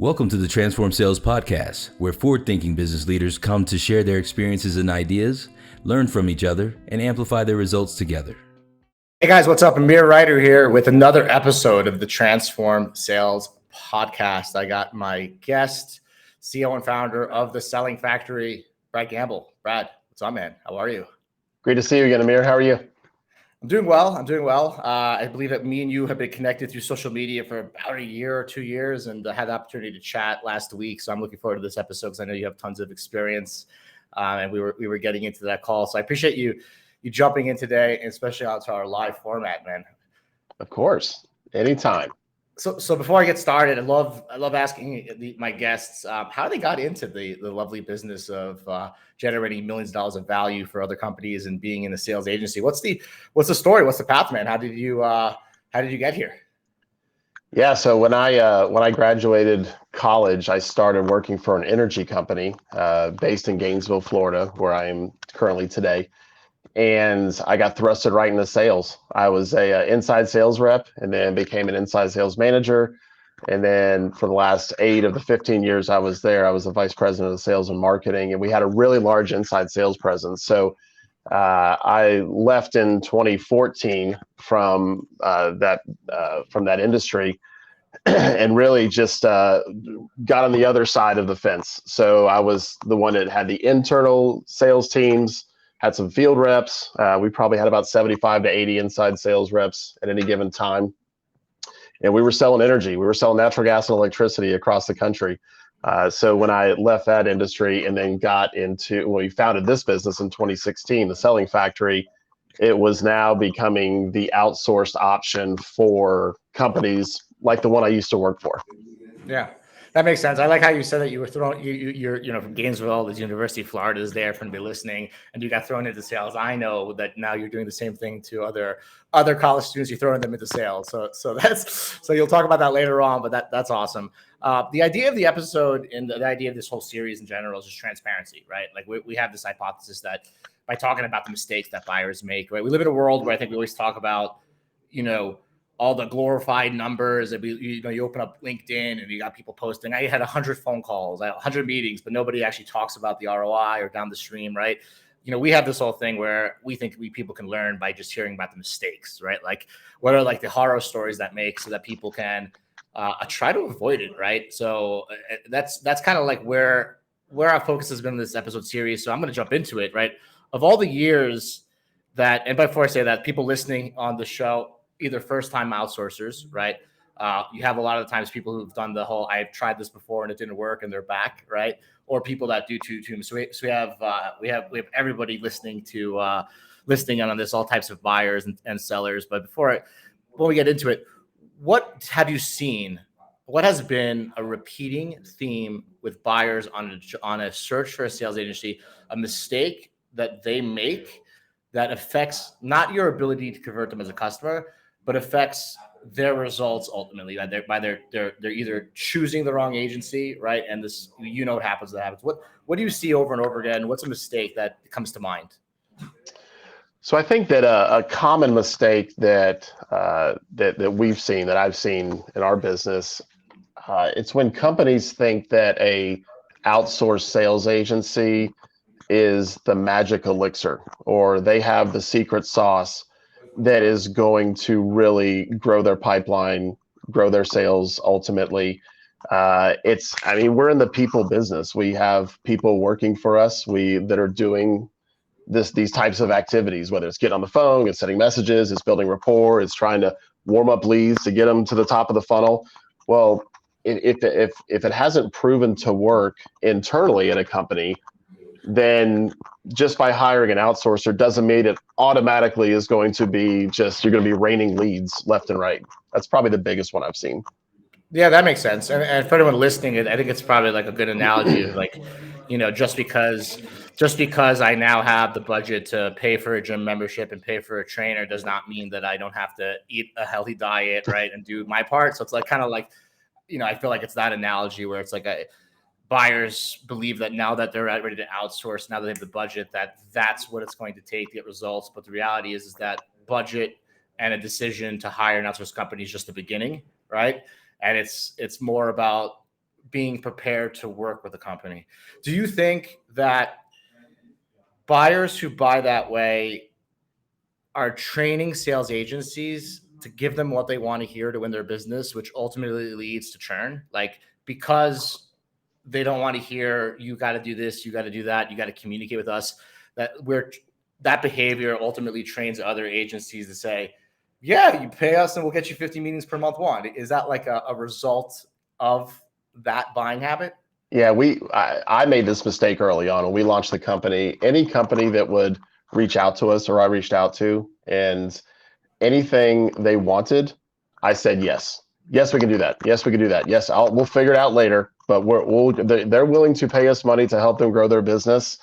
Welcome to the Transform Sales Podcast, where forward-thinking business leaders come to share their experiences and ideas, learn from each other, and amplify their results together. Hey guys, what's up? Amir Ryder here with another episode of the Transform Sales Podcast. I got my guest, CEO and founder of The Selling Factory, Brad Gamble. Brad, what's up, man? How are you? Great to see you again, Amir. How are you? I'm doing well. I believe that me and you have been connected through social media for about a year or 2 years and had the opportunity to chat last week. So I'm looking forward to this episode because I know you have tons of experience and we were getting into that call. So I appreciate you jumping in today, and especially onto our live format, man. Of course, anytime. So before I get started, I love asking my guests how they got into the lovely business of generating millions of dollars of value for other companies and being in a sales agency. What's the story? What's the path, man? How did you get here? Yeah, so when I graduated college, I started working for an energy company based in Gainesville, Florida, where I am currently today. And I got thrusted right into sales. I was a inside sales rep and then became an inside sales manager. And then for the last 8 of the 15 years I was there, I was the vice president of sales and marketing. And we had a really large inside sales presence. So I left in 2014 from that industry and really just got on the other side of the fence. So I was the one that had the internal sales teams, had some field reps. We probably had about 75 to 80 inside sales reps at any given time. And we were selling energy. We were selling natural gas and electricity across the country. So when I left that industry and then when we founded this business in 2016, the Selling Factory, it was now becoming the outsourced option for companies like the one I used to work for. Yeah. That makes sense. I like how you said that you were you're from Gainesville, the University of Florida is there for anybody listening, and you got thrown into sales. I know that now you're doing the same thing to other college students. You're throwing them into sales. So you'll talk about that later on, but that's awesome. The idea of the episode and the idea of this whole series in general is just transparency, right? Like we have this hypothesis that by talking about the mistakes that buyers make, right? We live in a world where I think we always talk about, all the glorified numbers. You open up LinkedIn and you got people posting, I had 100 phone calls, 100 meetings, but nobody actually talks about the ROI or down the stream, right? We have this whole thing where we think people can learn by just hearing about the mistakes, right? Like what are like the horror stories that make so that people can try to avoid it, right? So that's kind of like where our focus has been in this episode series. So I'm going to jump into it, right? Of all the years that, and before I say that, people listening on the show, either first-time outsourcers, right? You have a lot of the times people who've done the whole, I've tried this before and it didn't work, and they're back, right? Or people that do too. So we have everybody listening on this, all types of buyers and sellers. But when we get into it, what have you seen? What has been a repeating theme with buyers on a search for a sales agency, a mistake that they make that affects not your ability to convert them as a customer, but affects their results ultimately they're either choosing the wrong agency, right? And this, what happens. What do you see over and over again? What's a mistake that comes to mind? So I think that a common mistake that we've seen, that I've seen in our business, it's when companies think that a outsourced sales agency is the magic elixir, or they have the secret sauce that is going to really grow their pipeline, grow their sales ultimately. We're in the people business. We have people working for us that are doing these types of activities, whether it's getting on the phone, it's sending messages, it's building rapport, it's trying to warm up leads to get them to the top of the funnel. Well, if it hasn't proven to work internally in a company, then just by hiring an outsourcer doesn't mean it automatically is going to be you're going to be raining leads left and right. That's probably the biggest one I've seen. Yeah, that makes sense. And for anyone listening, I think it's probably like a good analogy of like, just because I now have the budget to pay for a gym membership and pay for a trainer does not mean that I don't have to eat a healthy diet, right? And do my part. So it's like kind of like, I feel like it's that analogy where it's like buyers believe that now that they're ready to outsource, now that they have the budget, that's what it's going to take to get results. But the reality is that budget and a decision to hire an outsourced company is just the beginning, right? And it's more about being prepared to work with a company. Do you think that buyers who buy that way are training sales agencies to give them what they want to hear to win their business, which ultimately leads to churn? Like, because they don't want to hear, you got to do this, you got to do that, you got to communicate with us, that behavior ultimately trains other agencies to say, yeah, you pay us and we'll get you 50 meetings per month. Is that like a result of that buying habit? Yeah, I made this mistake early on when we launched the company. Any company that would reach out to us or I reached out to, and anything they wanted, I said yes. Yes, we can do that. Yes, we can do that. Yes, we'll figure it out later. But they're willing to pay us money to help them grow their business.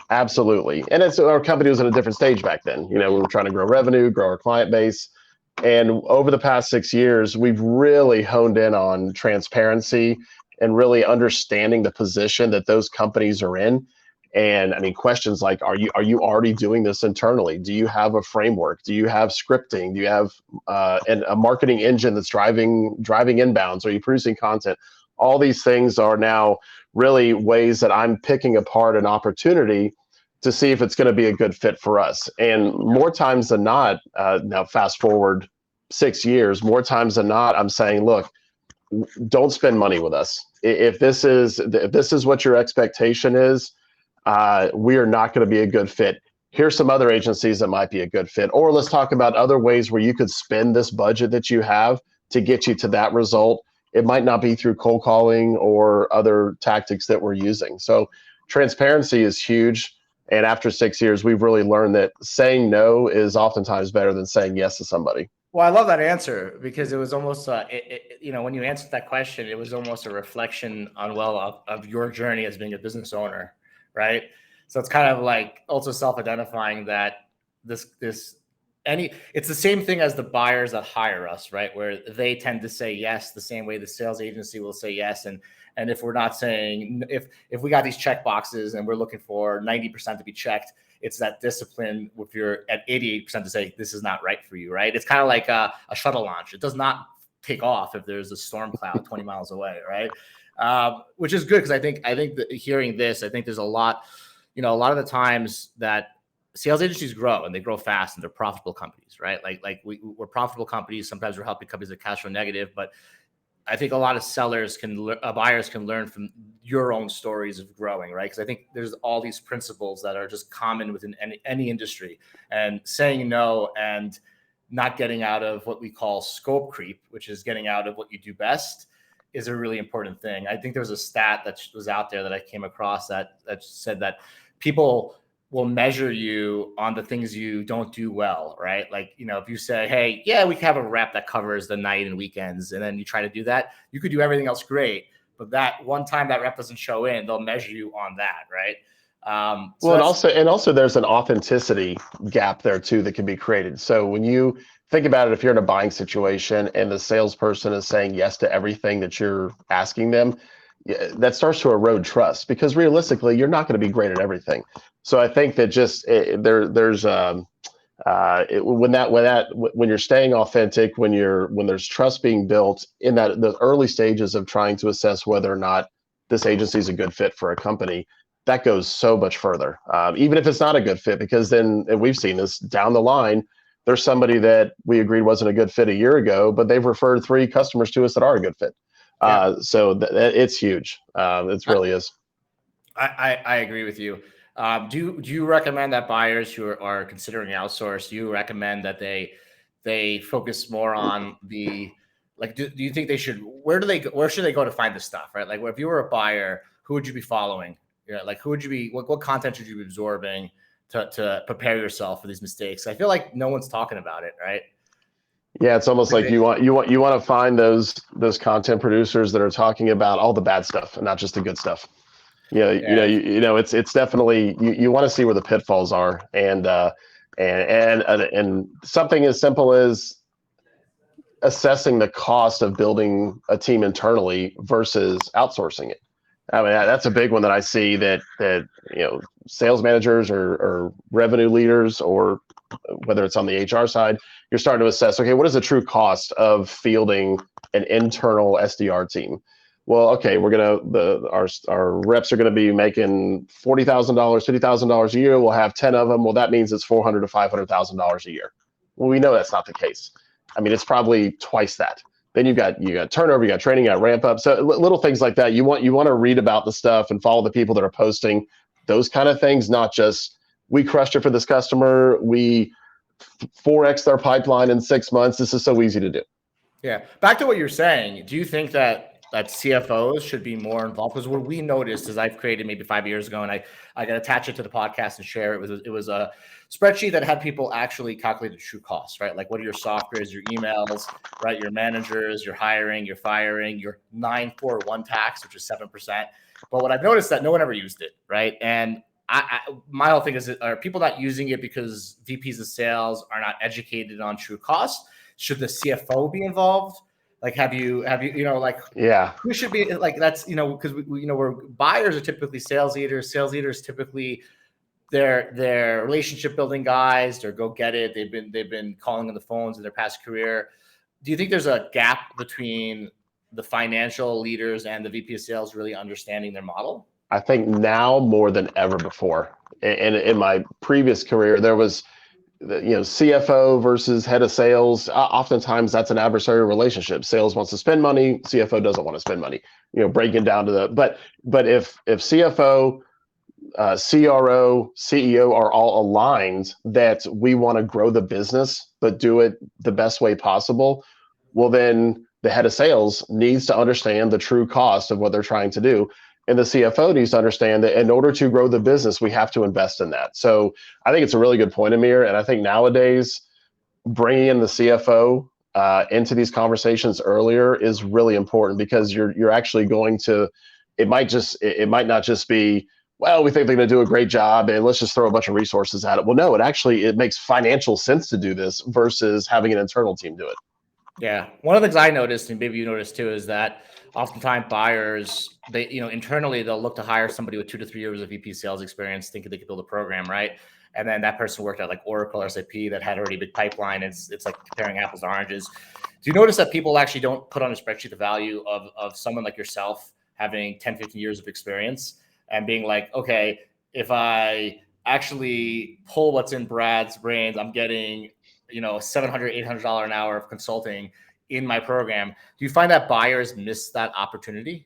Absolutely. And our company was at a different stage back then. We were trying to grow revenue, grow our client base. And over the past 6 years, we've really honed in on transparency and really understanding the position that those companies are in. And I mean, questions like, are you already doing this internally? Do you have a framework? Do you have scripting? Do you have a marketing engine that's driving inbounds? Are you producing content? All these things are now really ways that I'm picking apart an opportunity to see if it's going to be a good fit for us. And more times than not, now fast forward 6 years, more times than not, I'm saying, look, don't spend money with us. If this is what your expectation is, we are not going to be a good fit. Here's some other agencies that might be a good fit. Or let's talk about other ways where you could spend this budget that you have to get you to that result. It might not be through cold calling or other tactics that we're using. So transparency is huge. And after 6 years, we've really learned that saying no is oftentimes better than saying yes to somebody. Well, I love that answer because it was almost, when you answered that question, it was almost a reflection on, of your journey as being a business owner, right? So it's kind of like also self-identifying that it's the same thing as the buyers that hire us, right? Where they tend to say yes the same way the sales agency will say yes. And if we're not saying, if we got these check boxes and we're looking for 90% to be checked, it's that discipline if you're at 88% to say this is not right for you, right? It's kind of like a shuttle launch. It does not take off if there's a storm cloud 20 miles away, right? Which is good because I think that hearing this, I think there's a lot of the times that sales agencies grow and they grow fast and they're profitable companies, right? Like we're profitable companies. Sometimes we're helping companies that cash flow negative, but I think a lot of buyers can learn from your own stories of growing, right? Because I think there's all these principles that are just common within any industry, and saying no and not getting out of what we call scope creep, which is getting out of what you do best, is a really important thing. I think there was a stat that was out there that I came across that said that people will measure you on the things you don't do well, right? Like, if you say, hey, yeah, we can have a rep that covers the night and weekends, and then you try to do that, you could do everything else great, but that one time that rep doesn't show in, they'll measure you on that, right? And also there's an authenticity gap there too that can be created. So when you think about it, if you're in a buying situation and the salesperson is saying yes to everything that you're asking them, that starts to erode trust, because realistically, you're not going to be great at everything. So I think that when you're staying authentic, when there's trust being built in the early stages of trying to assess whether or not this agency is a good fit for a company, that goes so much further. Even if it's not a good fit, because then, and we've seen this down the line, there's somebody that we agreed wasn't a good fit a year ago, but they've referred 3 customers to us that are a good fit. Yeah. So it's huge. It really is. I agree with you. Do you recommend that buyers who are considering outsource, do you recommend that they focus more on do you think they should, where should they go to find this stuff, right? Like, if you were a buyer, who would you be following? Like, what content should you be absorbing to prepare yourself for these mistakes? I feel like no one's talking about it, right? Yeah, it's almost like you want to find those content producers that are talking about all the bad stuff and not just the good stuff. It's definitely you want to see where the pitfalls are, and something as simple as assessing the cost of building a team internally versus outsourcing it. I mean, that's a big one that I see that sales managers or revenue leaders, or whether it's on the HR side, you're starting to assess, okay, what is the true cost of fielding an internal SDR team? well, okay, our reps are gonna be making $40,000, $50,000 a year. We'll have 10 of them. Well, that means it's $400,000 to $500,000 a year. Well, we know that's not the case. I mean, it's probably twice that. Then you got turnover, you got training, you got ramp up. So little things like that. You want to read about the stuff and follow the people that are posting those kind of things, not just we crushed it for this customer, we 4x their pipeline in 6 months. This is so easy to do. Yeah. Back to what you're saying. Do you think that CFOs should be more involved? Because what we noticed is I've created maybe 5 years ago, and I got attach it to the podcast and share it. It was a spreadsheet that had people actually calculate the true costs, right? Like what are your softwares, your emails, right? Your managers, your hiring, your firing, your 941 tax, which is 7%. But what I've noticed that no one ever used it, right? And my whole thing is, are people not using it because VPs of sales are not educated on true costs? Should the CFO be involved? Like, have you, like, yeah, who should be like, that's, because we're buyers are typically sales leaders typically they're relationship building guys, or go get it. They've been calling on the phones in their past career. Do you think there's a gap between the financial leaders and the VP of sales really understanding their model? I think now more than ever before. And in my previous career, there was, CFO versus head of sales. Oftentimes that's an adversarial relationship. Sales wants to spend money, CFO doesn't want to spend money. Breaking down to but if CFO, CRO, CEO are all aligned that we want to grow the business but do it the best way possible, well, then the head of sales needs to understand the true cost of what they're trying to do. And the CFO needs to understand that in order to grow the business, we have to invest in that. So I think it's a really good point, Amir. And I think nowadays, bringing in the CFO into these conversations earlier is really important, because you're actually going to, it might not just be, well, we think they're going to do a great job and let's just throw a bunch of resources at it. Well, no, it makes financial sense to do this versus having an internal team do it. Yeah. One of the things I noticed, and maybe you noticed too, is that oftentimes buyers, they, internally they'll look to hire somebody with 2 to 3 years of VP sales experience, thinking they could build a program, right? And then that person worked at like Oracle or SAP that had already big pipeline. It's like comparing apples to oranges. Do you notice that people actually don't put on a spreadsheet the value of someone like yourself having 10, 15 years of experience and being like, okay, if I actually pull what's in Brad's brains, I'm getting, $700, $800 an hour of consulting in my program. Do you find that buyers miss that opportunity?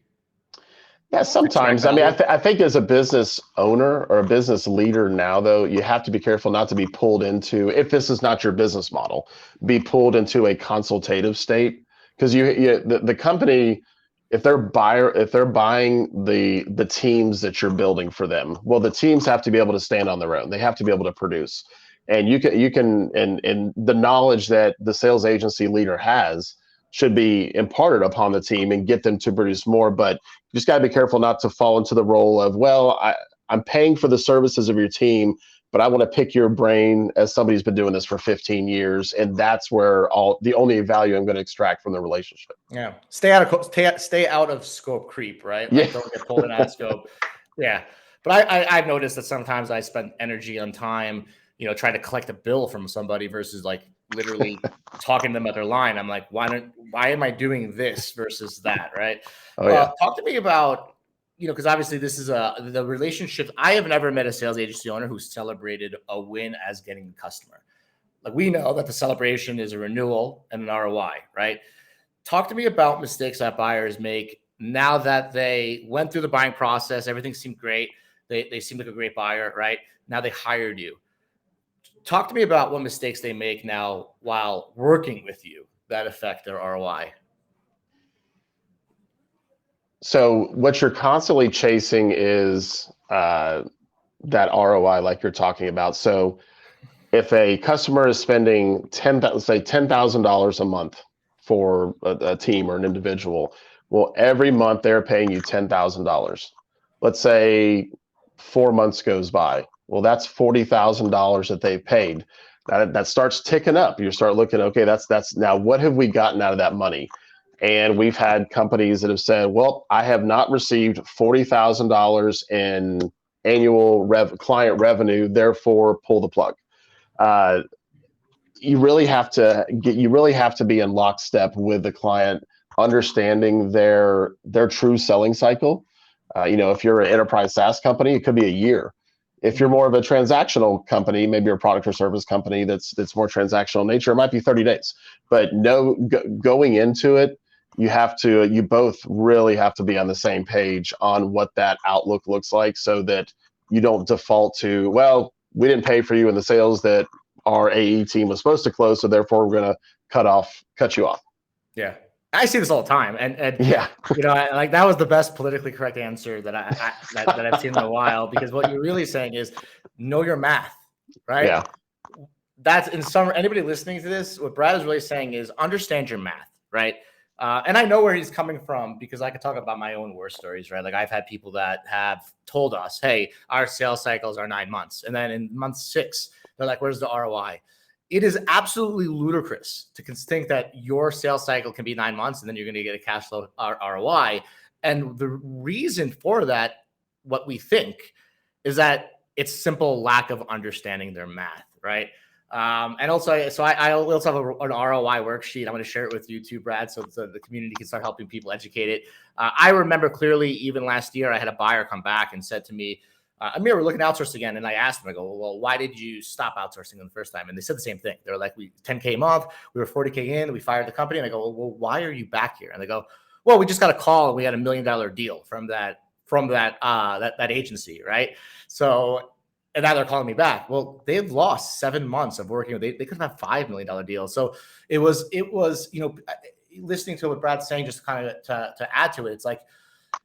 Yeah, sometimes. I mean, I think as a business owner or a business leader now, though, you have to be careful not to be pulled into, if this is not your business model, be pulled into a consultative state. Because the company, if they're buying the teams that you're building for them, well, the teams have to be able to stand on their own. They have to be able to produce. And you can the knowledge that the sales agency leader has should be imparted upon the team and get them to produce more. But you just got to be careful not to fall into the role of, well, I'm paying for the services of your team, but I want to pick your brain as somebody who's been doing this for 15 years. And that's where the only value I'm going to extract from the relationship. Yeah. Stay out of scope creep, right? Like, don't get pulled in out of scope. Yeah. But I've noticed that sometimes I spend energy on time, trying to collect a bill from somebody versus like literally talking to them at their line. I'm like, why am I doing this versus that? Right. Oh, yeah. Talk to me about, because obviously this is the relationship. I have never met a sales agency owner who celebrated a win as getting the customer. Like, we know that the celebration is a renewal and an ROI, right? Talk to me about mistakes that buyers make now that they went through the buying process. Everything seemed great. They seemed like a great buyer, right? Now they hired you. Talk to me about what mistakes they make now while working with you that affect their ROI. So what you're constantly chasing is that ROI, like you're talking about. So if a customer is spending $10,000 a month for a team or an individual, well, every month they're paying you $10,000. Let's say 4 months goes by. Well, that's $40,000 that they've paid. That starts ticking up. You start looking, okay, that's now what have we gotten out of that money? And we've had companies that have said, well, I have not received $40,000 in annual client revenue, therefore pull the plug. You really have to be in lockstep with the client understanding their true selling cycle. If you're an enterprise SaaS company, it could be a year. If you're more of a transactional company, maybe you're a product or service company that's more transactional in nature, it might be 30 days. But going into it, you both really have to be on the same page on what that outlook looks like, so that you don't default to, well, we didn't pay for you in the sales that our AE team was supposed to close, so therefore we're going to cut you off. Yeah. I see this all the time, and yeah, like that was the best politically correct answer that I've seen in a while, because what you're really saying is know your math, right? Yeah. That's anybody listening to this, what Brad is really saying is understand your math, right? And I know where he's coming from, because I could talk about my own war stories, right? Like I've had people that have told us, hey, our sales cycles are 9 months. And then in month 6, they're like, where's the ROI? It is absolutely ludicrous to think that your sales cycle can be 9 months and then you're going to get a cash flow ROI. And the reason for that, what we think, is that it's simple lack of understanding their math, right? And also, so I also have an ROI worksheet. I'm going to share it with you too, Brad, so the community can start helping people educate it. I remember clearly, even last year, I had a buyer come back and said to me, Amir, we're looking to outsource again. And I asked them, I go, well, why did you stop outsourcing them the first time? And they said the same thing. They were like, we 10K a month, we were 40K in, we fired the company. And I go, well, why are you back here? And they go, well, we just got a call and we had $1 million deal from that agency, right? So, and now they're calling me back. Well, they've lost 7 months of working. They could have $5 million deals. So it was, listening to what Brad's saying, just kind of to add to it, it's like,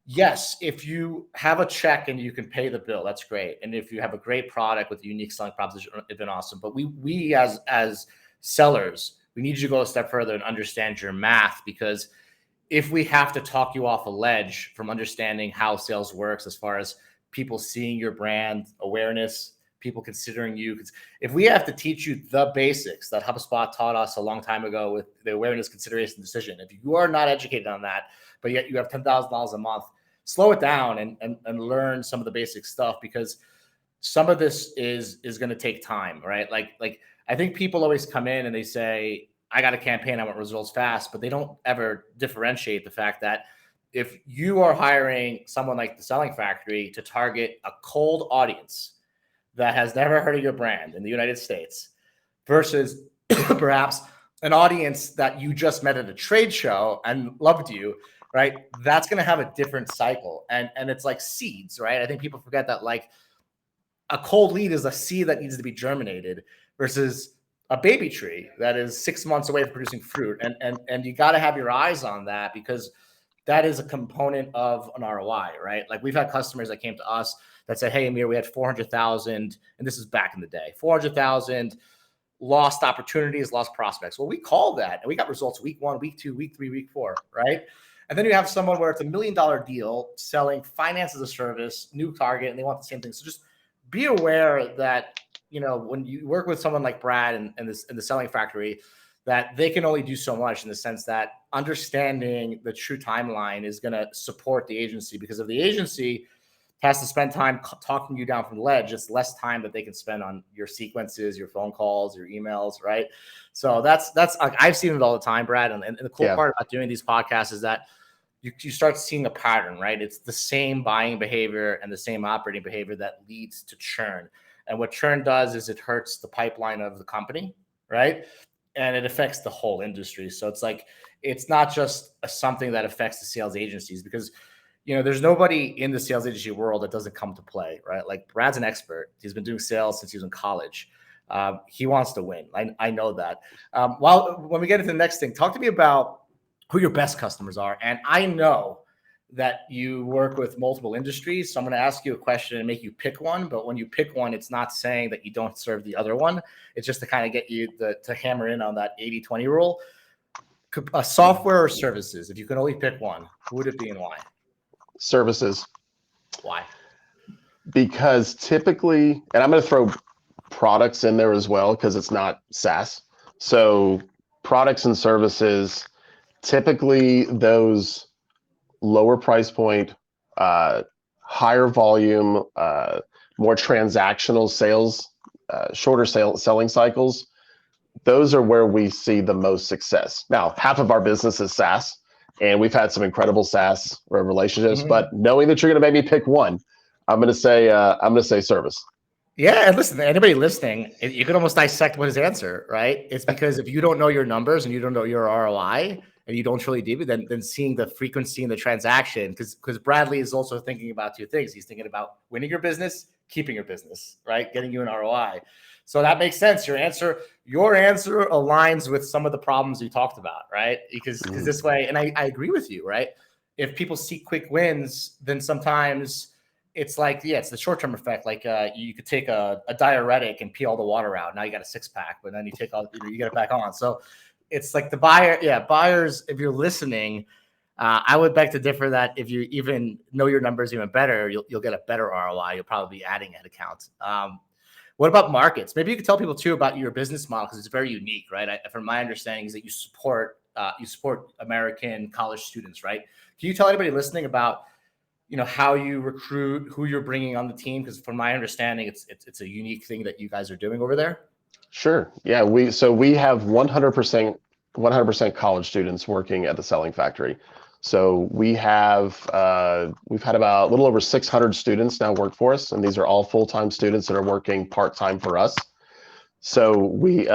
yes, if you have a check and you can pay the bill, that's great. And if you have a great product with a unique selling proposition, it's been awesome. But we as sellers, we need you to go a step further and understand your math, because if we have to talk you off a ledge from understanding how sales works, as far as people seeing your brand awareness, people considering you, if we have to teach you the basics that HubSpot taught us a long time ago with the awareness, consideration, decision, if you are not educated on that, but yet you have $10,000 a month, slow it down and learn some of the basic stuff, because some of this is going to take time, right? Like I think people always come in and they say, I got a campaign, I want results fast, but they don't ever differentiate the fact that if you are hiring someone like the Selling Factory to target a cold audience that has never heard of your brand in the United States versus perhaps an audience that you just met at a trade show and loved you, right? That's going to have a different cycle. And it's like seeds, right? I think people forget that, like, a cold lead is a seed that needs to be germinated versus a baby tree that is 6 months away from producing fruit. And you got to have your eyes on that, because that is a component of an ROI, right? Like, we've had customers that came to us that said, hey, Amir, we had 400,000, and this is back in the day, 400,000 lost opportunities, lost prospects. Well, we call that, and we got results week 1, week 2, week 3, week 4, right? And then you have someone where it's $1 million deal selling finance as a service, new target, and they want the same thing. So just be aware that, when you work with someone like Brad and the Selling Factory, that they can only do so much, in the sense that understanding the true timeline is going to support the agency, because if the agency has to spend time talking you down from the ledge, it's less time that they can spend on your sequences, your phone calls, your emails, right? So that's like, I've seen it all the time, Brad. And the cool part about doing these podcasts is that you start seeing a pattern, right? It's the same buying behavior and the same operating behavior that leads to churn. And what churn does is it hurts the pipeline of the company, right? And it affects the whole industry. So it's like, it's not just something that affects the sales agencies, because there's nobody in the sales agency world that doesn't come to play, right? Like, Brad's an expert. He's been doing sales since he was in college. He wants to win. I know that. When we get into the next thing, talk to me about who your best customers are. And I know that you work with multiple industries, so I'm going to ask you a question and make you pick one. But when you pick one, it's not saying that you don't serve the other one. It's just to kind of get you to hammer in on that 80-20 rule. Software or services? If you could only pick one, who would it be and why? Services. Why? Because typically, and I'm going to throw products in there as well, because it's not SaaS. So products and services, typically those lower price point, higher volume, more transactional sales, shorter selling cycles, those are where we see the most success. Now, half of our business is SaaS, and we've had some incredible SaaS relationships. Mhm. But knowing that you're going to make me pick one, I'm going to say service. Yeah, and listen, anybody listening, you can almost dissect what his answer, right? It's because if you don't know your numbers and you don't know your ROI and you don't truly deep it, then seeing the frequency in the transaction, because Bradley is also thinking about two things. He's thinking about winning your business, keeping your business, right? Getting you an ROI. So that makes sense. Your answer aligns with some of the problems you talked about, right? Because this way, and I agree with you, right? If people seek quick wins, then sometimes it's like, yeah, it's the short-term effect. Like you could take a diuretic and pee all the water out. Now you got a 6-pack, but then you take all, you get it back on. So it's like the buyers, if you're listening, I would beg to differ that if you even know your numbers even better, you'll get a better ROI. You'll probably be adding head accounts. What about markets? Maybe you could tell people too about your business model, because it's very unique, right? From my understanding is that you support American college students, right? Can you tell anybody listening about how you recruit, who you're bringing on the team? Because from my understanding, it's a unique thing that you guys are doing over there. Sure. Yeah. We have 100% college students working at the Selling Factory. So we've had about a little over 600 students now work for us, and these are all full-time students that are working part-time for us. So we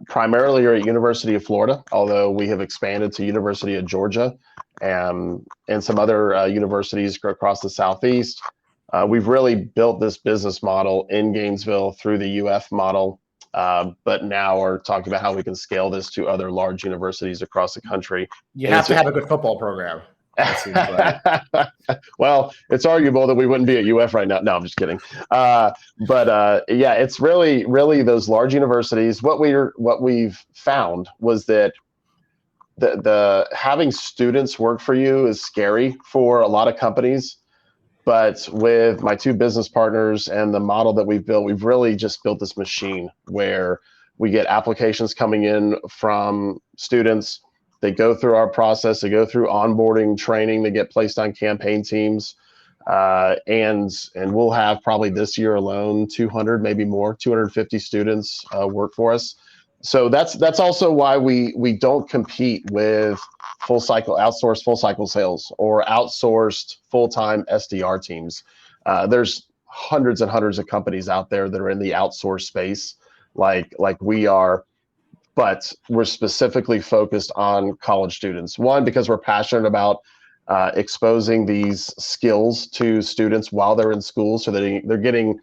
primarily are at University of Florida, although we have expanded to University of Georgia and some other universities across the Southeast. We've really built this business model in Gainesville through the UF model, but now are talking about how we can scale this to other large universities across the country. You have to have a good football program. Well, it's arguable that we wouldn't be at UF right now. No, I'm just kidding. But it's really those large universities. What we've found was that the having students work for you is scary for a lot of companies. But with my two business partners and the model that we've built, we've really just built this machine where we get applications coming in from students. They go through our process. They go through onboarding, training. They get placed on campaign teams, and we'll have probably this year alone 200, maybe more, 250 students work for us. So that's also why we don't compete with outsourced full cycle sales or outsourced full-time SDR teams. There's hundreds and hundreds of companies out there that are in the outsource space, like we are. But we're specifically focused on college students. One, because we're passionate about exposing these skills to students while they're in school, so that they're getting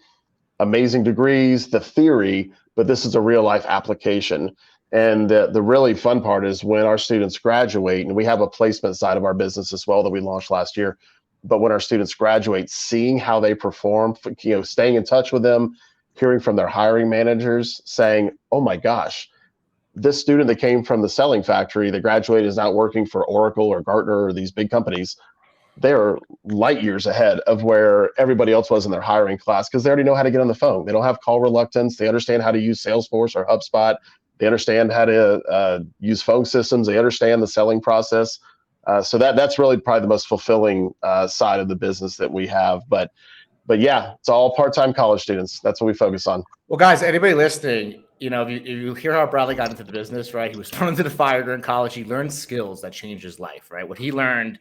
amazing degrees, the theory, but this is a real life application. And the really fun part is when our students graduate, and we have a placement side of our business as well that we launched last year. But when our students graduate, seeing how they perform, staying in touch with them, hearing from their hiring managers saying, "Oh my gosh, this student that came from the Selling Factory that graduated is now working for Oracle or Gartner or these big companies." They're light years ahead of where everybody else was in their hiring class, because they already know how to get on the phone. They don't have call reluctance. They understand how to use Salesforce or HubSpot. They understand how to use phone systems. They understand the selling process. So that's really probably the most fulfilling side of the business that we have. But yeah, it's all part-time college students. That's what we focus on. Well, guys, anybody listening, if you hear how Bradley got into the business, right? He was thrown into the fire during college. He learned skills that changed his life, right? What he learned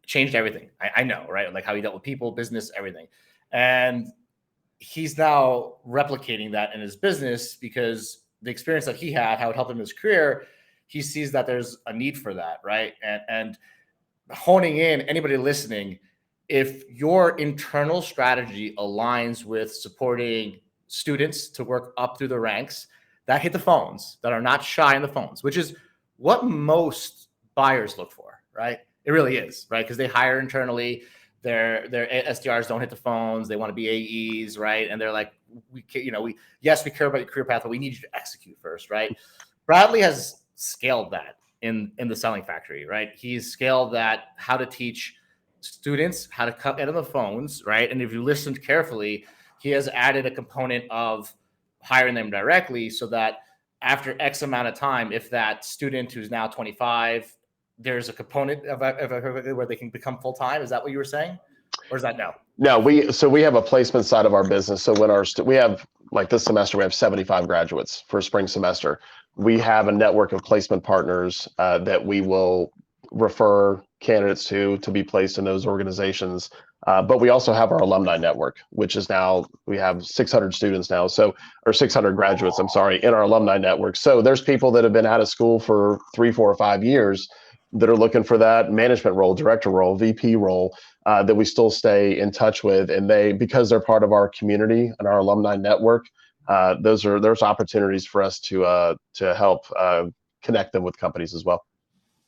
changed everything. I know, right? Like how he dealt with people, business, everything. And he's now replicating that in his business because the experience that he had, how it helped him in his career, he sees that there's a need for that, right? And honing in, anybody listening, if your internal strategy aligns with supporting students to work up through the ranks that hit the phones, that are not shy in the phones, which is what most buyers look for, right? It really is, right? Because they hire internally. Their SDRs don't hit the phones. They want to be AEs, right? And they're like, we care about your career path, but we need you to execute first, right? Bradley has scaled that in the Selling Factory, right? He's scaled that, how to teach students how to cut out of the phones, right? And if you listened carefully, he has added a component of hiring them directly so that after X amount of time, if that student who's now 25, there's a component of where they can become full-time. Is that what you were saying? Or is that no? No, we have a placement side of our business. So when we have, like this semester, we have 75 graduates for spring semester. We have a network of placement partners that we will refer candidates to be placed in those organizations. But we also have our alumni network, which is now, we have 600 students now, or 600 graduates, I'm sorry, in our alumni network. So there's people that have been out of school for 3, 4, or 5 years that are looking for that management role, director role, VP role, that we still stay in touch with. And because they're part of our community and our alumni network, there's opportunities for us to help connect them with companies as well.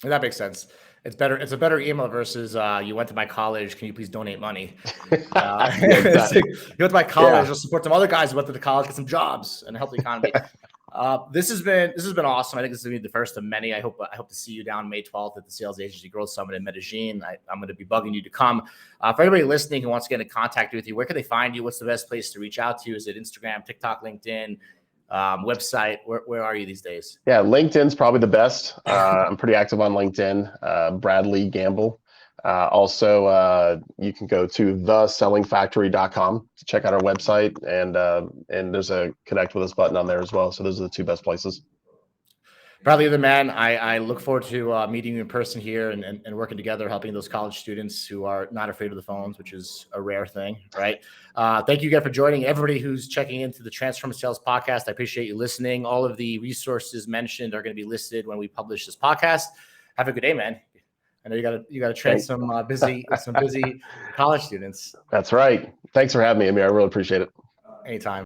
That makes sense. It's a better email versus you went to my college, can you please donate money? Exactly. You went to my college, Yeah. I'll support some other guys who went to the college, get some jobs, and help the economy. This has been awesome. I think this is going to be the first of many. I hope to see you down May 12th at the Sales Agency Growth Summit in Medellin. I'm going to be bugging you to come. For anybody listening who wants to get in contact with you, where can they find you? What's the best place to reach out to you? Is it Instagram, TikTok, LinkedIn, website? Where are you these days? Yeah, LinkedIn's probably the best. I'm pretty active on LinkedIn. Bradley Gamble. Also, you can go to thesellingfactory.com to check out our website, and there's a connect with us button on there as well. So those are the two best places. Bradley, the man, I look forward to meeting you in person here and working together, helping those college students who are not afraid of the phones, which is a rare thing, right? Thank you again for joining. Everybody who's checking into the Transform Sales podcast, I appreciate you listening. All of the resources mentioned are going to be listed when we publish this podcast. Have a good day, man. I know you got to train some busy college students. That's right. Thanks for having me, Amir. I really appreciate it. Anytime.